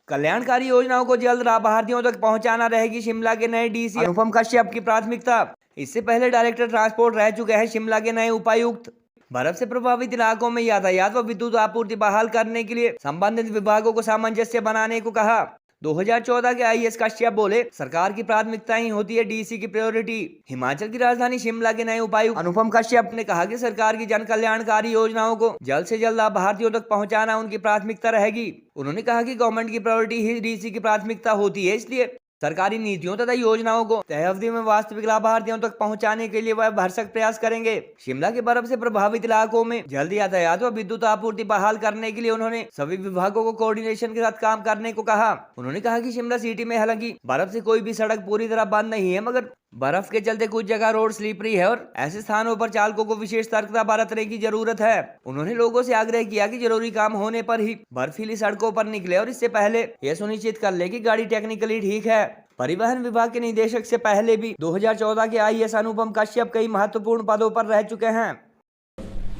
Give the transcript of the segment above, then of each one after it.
कल्याणकारी योजनाओं को जल्द लाभार्थियों तक पहुंचाना रहेगी शिमला के नए डीसी अनुपम कश्यप की प्राथमिकता। इससे पहले डायरेक्टर ट्रांसपोर्ट रह चुके हैं शिमला के नए उपायुक्त। बर्फ से प्रभावित इलाकों में यातायात व विद्युत आपूर्ति बहाल करने के लिए संबंधित विभागों को सामंजस्य बनाने को कहा। 2014 के आईएएस कश्यप बोले, सरकार की प्राथमिकता ही होती है डीसी की प्रायोरिटी। हिमाचल की राजधानी शिमला के नए उपायुक्त अनुपम कश्यप ने कहा कि सरकार की जन कल्याणकारी योजनाओं को जल्द से जल्द लाभार्थियों तक पहुंचाना उनकी प्राथमिकता रहेगी। उन्होंने कहा कि गवर्नमेंट की प्रायोरिटी ही डीसी की प्राथमिकता होती है, इसलिए सरकारी नीतियों तथा योजनाओं को तय अवधि में वास्तविक लाभार्थियों तक पहुंचाने के लिए वह भरसक प्रयास करेंगे। शिमला के बर्फ से प्रभावित इलाकों में जल्द यातायात व विद्युत आपूर्ति बहाल करने के लिए उन्होंने सभी विभागों को कोऑर्डिनेशन के साथ काम करने को कहा। उन्होंने कहा कि शिमला सिटी में हालांकि बर्फ से कोई भी सड़क पूरी तरह बंद नहीं है, मगर बर्फ के चलते कुछ जगह रोड स्लिपरी है और ऐसे स्थानों पर चालकों को विशेष सतर्कता बरतने की जरूरत है। उन्होंने लोगों से आग्रह किया कि जरूरी काम होने पर ही बर्फीली सड़कों पर निकले और इससे पहले यह सुनिश्चित कर ले कि गाड़ी टेक्निकली ठीक है। परिवहन विभाग के निदेशक से पहले भी 2014 के आईएएस अनुपम कश्यप कई महत्वपूर्ण पदों पर रह चुके हैं।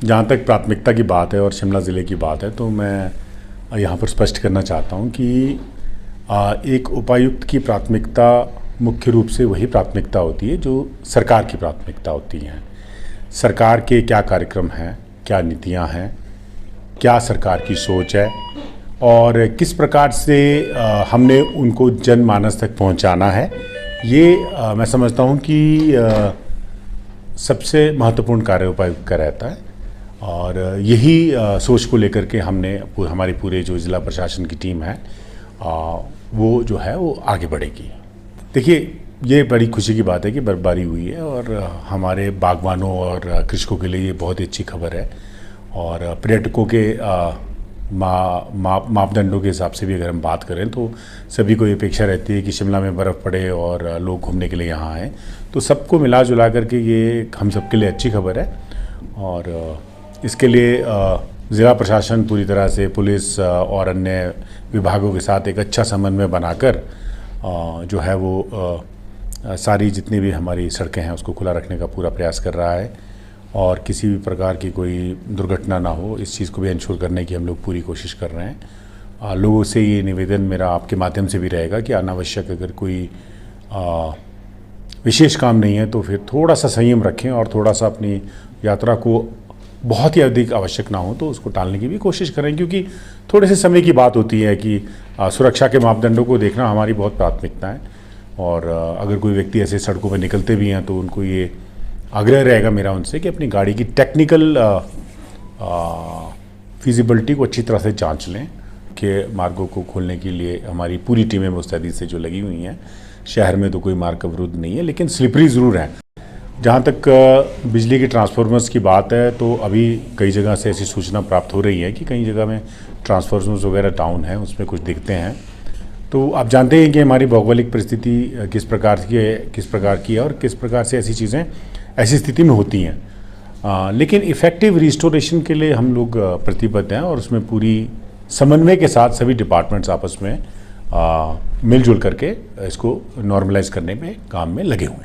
जहाँ तक प्राथमिकता की बात है और शिमला ज़िले की बात है, तो मैं यहाँ पर स्पष्ट करना चाहता हूँ कि एक उपायुक्त की प्राथमिकता मुख्य रूप से वही प्राथमिकता होती है जो सरकार की प्राथमिकता होती हैं। सरकार के क्या कार्यक्रम हैं, क्या नीतियाँ हैं, क्या सरकार की सोच है और किस प्रकार से हमने उनको जनमानस तक पहुंचाना है, ये मैं समझता हूं कि सबसे महत्वपूर्ण कार्य उपायुक्त का रहता है। और यही सोच को लेकर के हमारी पूरे जो ज़िला प्रशासन की टीम है वो जो है वो आगे बढ़ेगी। देखिए, ये बड़ी खुशी की बात है कि बर्फबारी हुई है और हमारे बागवानों और कृषकों के लिए ये बहुत ही अच्छी खबर है। और पर्यटकों के मापदंडों के हिसाब से भी अगर हम बात करें तो सभी को ये अपेक्षा रहती है कि शिमला में बर्फ़ पड़े और लोग घूमने के लिए यहाँ आएँ। तो सबको मिला जुला करके ये हम सबके लिए अच्छी खबर है। और इसके लिए ज़िला प्रशासन पूरी तरह से पुलिस और अन्य विभागों के साथ एक अच्छा समन्वय बनाकर जो है वो सारी जितनी भी हमारी सड़कें हैं उसको खुला रखने का पूरा प्रयास कर रहा है और किसी भी प्रकार की कोई दुर्घटना ना हो, इस चीज़ को भी इंश्योर करने की हम लोग पूरी कोशिश कर रहे हैं। लोगों से ये निवेदन मेरा आपके माध्यम से भी रहेगा कि अनावश्यक अगर कोई विशेष काम नहीं है तो फिर थोड़ा सा संयम रखें और थोड़ा सा अपनी यात्रा को बहुत ही अधिक आवश्यक ना हो तो उसको टालने की भी कोशिश करें, क्योंकि थोड़े से समय की बात होती है कि सुरक्षा के मापदंडों को देखना हमारी बहुत प्राथमिकता है। और अगर कोई व्यक्ति ऐसे सड़कों पर निकलते भी हैं तो उनको ये आग्रह रहेगा मेरा उनसे कि अपनी गाड़ी की टेक्निकल फिजिबिलिटी को अच्छी तरह से जांच लें कि मार्गों को खोलने के लिए हमारी पूरी टीमें मुस्तैदी से जो लगी हुई हैं। शहर में तो कोई मार्ग अवरुद्ध नहीं है, लेकिन स्लिपरी ज़रूर है। जहाँ तक बिजली के ट्रांसफार्मर्स की बात है तो अभी कई जगह से ऐसी सूचना प्राप्त हो रही है कि कई जगह में ट्रांसफार्मर्स वगैरह डाउन हैं, उसमें कुछ दिखते हैं। तो आप जानते हैं कि हमारी भौगोलिक परिस्थिति किस प्रकार की है और किस प्रकार से ऐसी चीज़ें ऐसी स्थिति में होती हैं। लेकिन इफ़ेक्टिव रिस्टोरेशन के लिए हम लोग प्रतिबद्ध हैं और उसमें पूरी समन्वय के साथ सभी डिपार्टमेंट्स आपस में मिलजुल करके इसको नॉर्मलाइज करने में काम में लगे हुए हैं।